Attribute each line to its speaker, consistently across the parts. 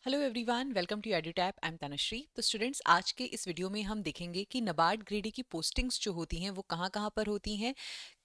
Speaker 1: Hello everyone, welcome to EduTap. I am Tanushree. तो students, आज के इस वीडियो में हम देखेंगे कि नाबार्ड ग्रेडी की पोस्टिंग्स जो होती हैं वो कहाँ कहाँ पर होती हैं,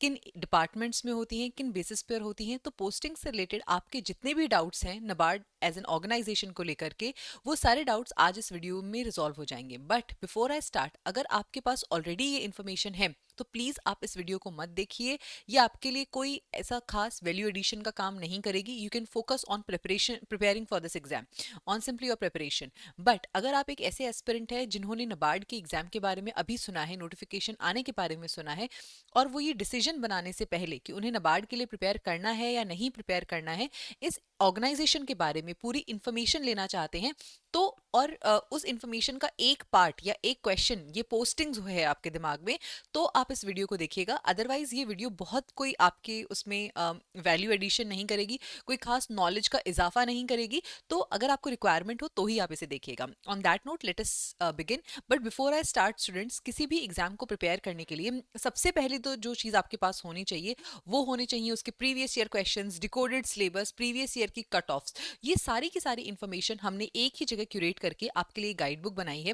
Speaker 1: किन डिपार्टमेंट्स में होती हैं, किन बेसिस पर होती हैं। तो पोस्टिंग से रिलेटेड आपके जितने भी डाउट्स हैं नाबार्ड एज एन ऑर्गेनाइजेशन को लेकर के, वो सारे डाउट्स आज इस वीडियो में रिजॉल्व हो जाएंगे। बट बिफोर आई स्टार्ट, अगर आपके पास ऑलरेडी ये इन्फॉर्मेशन है तो प्लीज़ आप इस वीडियो को मत देखिए। ये आपके लिए कोई ऐसा खास वैल्यू एडिशन का काम नहीं करेगी। You can focus on preparing for this exam, on simply your preparation. But अगर आप एक ऐसे एस्पिरेंट है जिन्होंने नाबार्ड के एग्जाम के बारे में अभी सुना है, नोटिफिकेशन आने के बारे में सुना है, और वो ये डिसीजन बनाने से पहले कि उन्हें नाबार्ड के लिए प्रिपेयर करना है या नहीं प्रिपेयर करना है, इस ऑर्गेनाइजेशन के बारे में पूरी इंफॉर्मेशन लेना चाहते हैं, तो और उस इंफॉर्मेशन का एक पार्ट या एक क्वेश्चन ये पोस्टिंग्स है आपके दिमाग में, तो आप इस वीडियो को देखिएगा। अदरवाइज ये वीडियो बहुत कोई आपके उसमें वैल्यू एडिशन नहीं करेगी, कोई खास नॉलेज का इजाफा नहीं करेगी। तो अगर आपको रिक्वायरमेंट हो तो ही आप इसे देखिएगा। On that note let us begin. But before I start students, किसी भी एग्जाम को प्रिपेयर करने के लिए सबसे पहले तो जो चीज़ आपके पास होनी चाहिए वो होनी चाहिए उसके previous year questions, decoded syllabus, previous year की कट ऑफ्स। ये सारी की सारी इन्फॉर्मेशन हमने एक ही जगह क्यूरेट करके आपके लिए गाइड बुक बनाई है।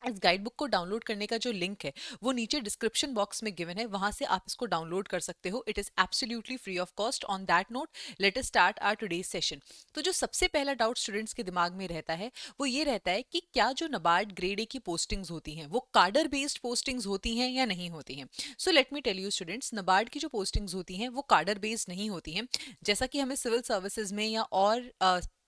Speaker 1: इस गाइड बुक को डाउनलोड करने का जो लिंक है वो नीचे डिस्क्रिप्शन बॉक्स में गिवन है, वहां से आप इसको डाउनलोड कर सकते हो। It is absolutely free of cost. On that note let us start our today's session. तो जो सबसे पहला डाउट स्टूडेंट्स के दिमाग में रहता है वो ये रहता है कि क्या जो नाबार्ड ग्रेड ए की पोस्टिंग्स होती हैं वो कार्डर बेस्ड पोस्टिंग्स होती हैं या नहीं होती हैं। So let me tell you students, NABARD की जो पोस्टिंग्स होती हैं वो कार्डर बेस्ड नहीं होती हैं। जैसा कि हमें सिविल सर्विसेज में या और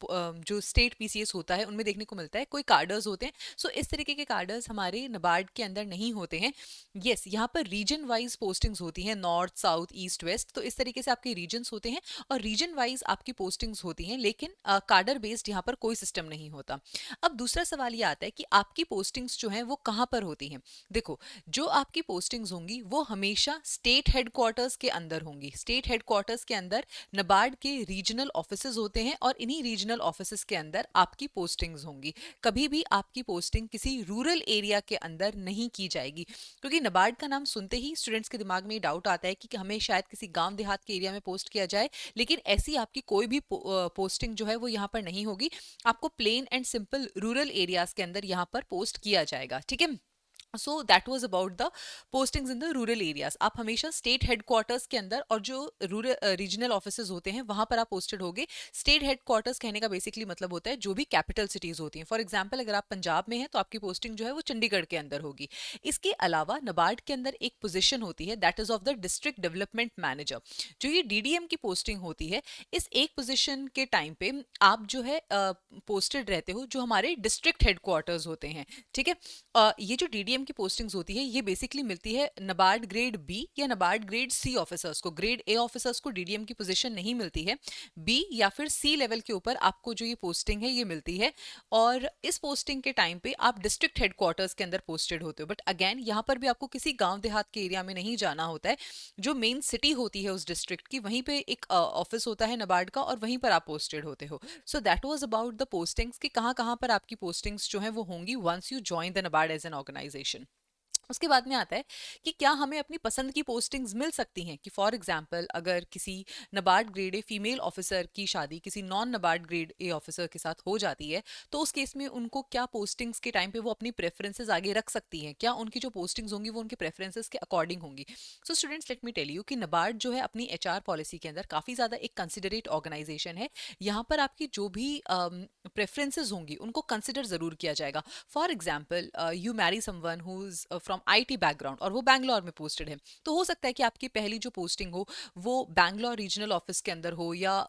Speaker 1: जो स्टेट पीसीएस होता है उनमें देखने को मिलता है, कोई कार्डर्स होते हैं। सो इस तरीके के कार्डर्स हमारे नाबार्ड के अंदर नहीं होते हैं। यस, यहाँ पर रीजन वाइज पोस्टिंग्स होती हैं, नॉर्थ साउथ ईस्ट वेस्ट, तो इस तरीके से आपके रीजन्स होते हैं और रीजन वाइज आपकी पोस्टिंग्स होती हैं, लेकिन कार्डर बेस्ड यहाँ पर कोई सिस्टम नहीं होता। अब दूसरा सवाल ये आता है कि आपकी पोस्टिंग्स जो हैं वो कहाँ पर होती हैं। देखो, जो आपकी पोस्टिंग्स होंगी वो हमेशा स्टेट हेडक्वार्टर्स के अंदर होंगी। स्टेट हेडक्वार्टर्स के अंदर नाबार्ड के रीजनल ऑफिसेज होते हैं और इन्हीं रीजनल ऑफिसेज के अंदर आपकी पोस्टिंग्स होंगी। कभी भी आपकी पोस्टिंग किसी रूरल एरिया के अंदर नहीं की जाएगी, क्योंकि नाबार्ड का नाम सुनते ही स्टूडेंट्स के दिमाग में डाउट आता है कि हमें शायद किसी गांव देहात के एरिया में पोस्ट किया जाए, लेकिन ऐसी आपकी कोई भी पोस्टिंग जो है वो यहाँ पर नहीं होगी। आपको plain and simple rural areas के अंदर यहाँ पर पोस्ट किया जाएगा। ठीक है। So that was about the postings in the rural areas. आप हमेशा स्टेट हेडक्वार्टर्स के अंदर और जो रूरल रीजनल ऑफिसेज होते हैं वहां पर आप पोस्टेड होगे। स्टेट हेडक्वार्टर्स कहने का बेसिकली मतलब होता है जो भी कैपिटल सिटीज होती हैं। फॉर एग्जाम्पल, अगर आप पंजाब में हैं तो आपकी पोस्टिंग जो है वो चंडीगढ़ के अंदर होगी। इसके अलावा नाबार्ड के अंदर एक पोजिशन होती है, that is of the district development manager. जो ये डीडीएम की पोस्टिंग होती है, इस एक पोजिशन के टाइम पे आप जो है पोस्टेड रहते हो जो हमारे डिस्ट्रिक्ट हेडक्वार्टर्स होते हैं। ठीक है। ये जो डीडीएम की पोस्टिंग्स होती है ये बेसिकली मिलती है नाबार्ड ग्रेड बी या नाबार्ड ग्रेड सी ऑफिसर्स को। ग्रेड ए ऑफिसर्स को डीडीएम की पोजीशन नहीं मिलती है। बी या फिर सी लेवल के ऊपर आपको जो ये पोस्टिंग है ये मिलती है, और इस पोस्टिंग के टाइम पे आप डिस्ट्रिक्ट हेडक्वार्टर्स के अंदर पोस्टेड होते हो। बट अगेन यहाँ पर भी आपको किसी गांव देहात के एरिया में नहीं जाना होता है। जो मेन सिटी होती है उस डिस्ट्रिक्ट की, वहीं पे एक ऑफिस होता है नाबार्ड का और वहीं पर आप पोस्टेड होते हो। So that was about the postings कि कहाँ कहाँ पर आपकी पोस्टिंग्स जो है वो होंगी once you join the NABARD as an organisation. उसके बाद में आता है कि क्या हमें अपनी पसंद की पोस्टिंग्स मिल सकती हैं। कि फॉर एग्जांपल, अगर किसी NABARD grade a female officer की शादी किसी non NABARD grade A officer के साथ हो जाती है, तो उस केस में उनको क्या पोस्टिंग्स के टाइम पे वो अपनी प्रेफरेंसेस आगे रख सकती हैं, क्या उनकी जो पोस्टिंग्स होंगी वो उनके प्रेफरेंसेस के अकॉर्डिंग होंगी। So students, let me tell you कि नाबार्ड जो है अपनी एचआर पॉलिसी के अंदर काफ़ी ज़्यादा एक कंसिडरेट ऑर्गेनाइजेशन है। यहाँ पर आपकी जो भी प्रेफरेंसेस होंगी उनको कंसिडर ज़रूर किया जाएगा। For example, you Mary someone who is from IT background और वो बैंगलोर में पोस्टेड है, तो हो सकता है कि आपकी पहली जो पोस्टिंग हो वो बैंगलोर रीजनल ऑफिस के अंदर हो, या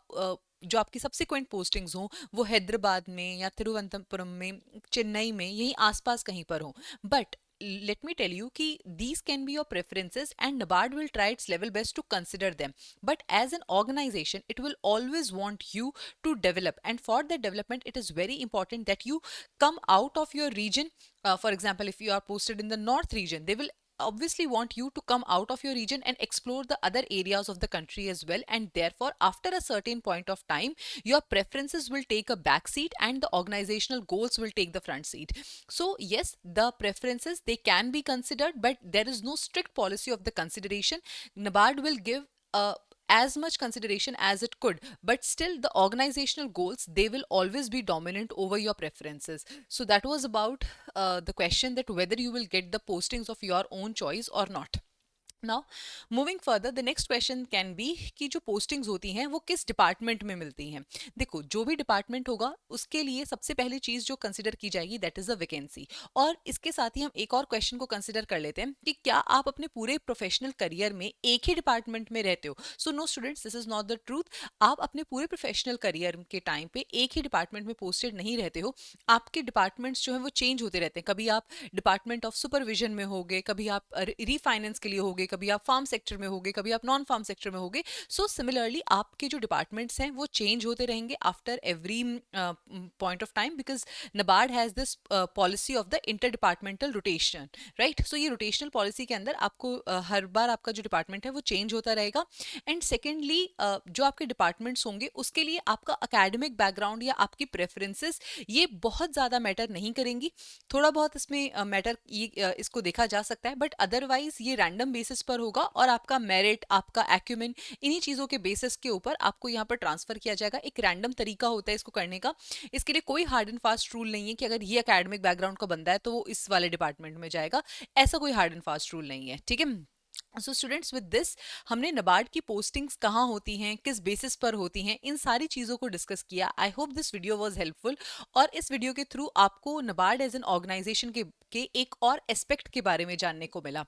Speaker 1: जो आपकी सब्सिक्वेंट पोस्टिंग्स हो वो हैदराबाद में या तिरुवनंतपुरम में, चेन्नई में, यहीं आसपास कहीं पर हो। But let me tell you कि these can be your preferences and NABARD will try its level best to consider them. But as an organization, it will always want you to develop, and for that development, it is very important that you come out of your region. For example, if you are posted in the north region, they will obviously want you to come out of your region and explore the other areas of the country as well, and therefore after a certain point of time your preferences will take a back seat and the organizational goals will take the front seat. So yes, the preferences they can be considered, but there is no strict policy of the consideration. NABARD will give a as much consideration as it could, but still the organizational goals, they will always be dominant over your preferences. So that was about the question that whether you will get the postings of your own choice or not. Now moving further, the next question can be कि जो postings होती हैं वो किस department में मिलती हैं। देखो, जो भी डिपार्टमेंट होगा उसके लिए सबसे पहली चीज जो कंसिडर की जाएगी दैट इज अ वैकेंसी। और इसके साथ ही हम एक और क्वेश्चन को कंसिडर कर लेते हैं कि क्या आप अपने पूरे प्रोफेशनल करियर में एक ही डिपार्टमेंट में रहते हो। So no students, this is not the truth. आप अपने पूरे प्रोफेशनल करियर के टाइम पे एक ही डिपार्टमेंट में पोस्टेड नहीं रहते हो। आपके डिपार्टमेंट्स जो है वो चेंज होते रहते हैं। कभी आप डिपार्टमेंट ऑफ सुपरविजन में होगे, कभी आप रीफाइनेंस के लिए होगे, कभी आप फार्म सेक्टर में होगे, कभी आप नॉन फार्म सेक्टर में होगे। सो सिमिलरली आपके जो डिपार्टमेंट्स हैं वो चेंज होते रहेंगे after every point of time, because NABARD has this policy of the interdepartmental rotation, right. So ये रोटेशनल पॉलिसी के अंदर आपको हर बार आपका जो डिपार्टमेंट है वो चेंज होता रहेगा। एंड सेकेंडली जो आपके डिपार्टमेंट्स होंगे उसके लिए आपका अकेडमिक बैकग्राउंड या आपकी प्रेफरेंसेस ये बहुत ज़्यादा मैटर नहीं करेंगी। थोड़ा बहुत इसमें मैटर इसको देखा जा सकता है, बट अदरवाइज ये रैंडम बेसिस पर होगा और आपका मेरिट, आपका एक्यूमेन, इन्हीं चीज़ों के बेसिस के ऊपर आपको यहाँ पर ट्रांसफर किया जाएगा। एक रैंडम तरीका होता है इसको करने का। इसके लिए कोई हार्ड एंड फास्ट रूल नहीं है कि अगर ये अकेडमिक बैकग्राउंड का बंदा है तो वो इस वाले डिपार्टमेंट में जाएगा। ऐसा कोई हार्ड एंड फास्ट रूल नहीं है, ठीक है। सो स्टूडेंट्स, विद दिस हमने नबार्ड की पोस्टिंग्स कहाँ होती हैं, किस बेसिस पर होती हैं, इन सारी चीज़ों को डिस्कस किया। I hope this video was helpful. और इस वीडियो के थ्रू आपको नबार्ड एज एन ऑर्गेनाइजेशन के एक और एस्पेक्ट के बारे में जानने को मिला।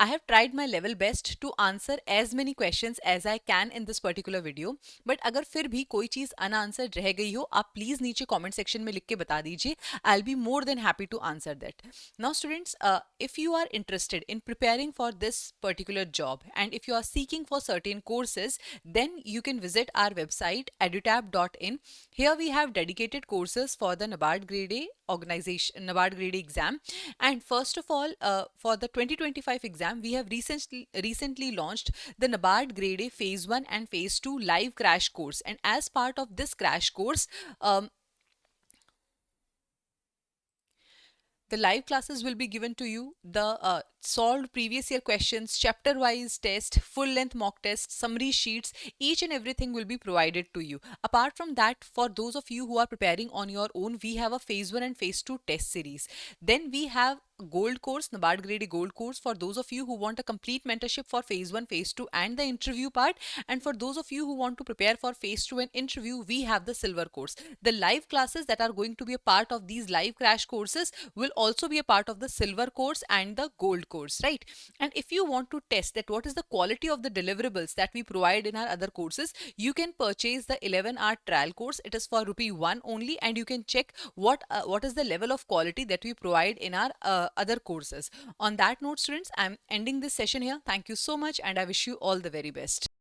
Speaker 1: I have tried my level best to answer as many questions as I can in this particular video. But अगर फिर भी कोई चीज़ अनआंसर्ड रह गई हो, आप प्लीज़ नीचे कॉमेंट सेक्शन में लिख के बता दीजिए। I will be more than happy to answer that. Now students, if you are interested in preparing for this particular job and if you are seeking for certain courses, then you can visit our website edutab.in. Here we have dedicated courses for the NABARD Grade A organization, NABARD Grade A exam. And first of all, for the 2025 exam, we have recently launched the NABARD Grade A Phase 1 and Phase 2 live crash course. And as part of this crash course, the live classes will be given to you. The solved previous year questions, chapter wise test, full length mock test, summary sheets, each and everything will be provided to you. Apart from that, for those of you who are preparing on your own, we have a phase 1 and phase 2 test series. Then we have gold course, NABARD Grade A gold course, for those of you who want a complete mentorship for phase 1, phase 2 and the interview part. And for those of you who want to prepare for phase 2 and interview, we have the silver course. The live classes that are going to be a part of these live crash courses will also be a part of the silver course and the gold course, right? And if you want to test that what is the quality of the deliverables that we provide in our other courses, you can purchase the 11-hour trial course. It is for ₹1 only, and you can check what is the level of quality that we provide in our other courses. On that note, students, I'm ending this session here. Thank you so much, and I wish you all the very best.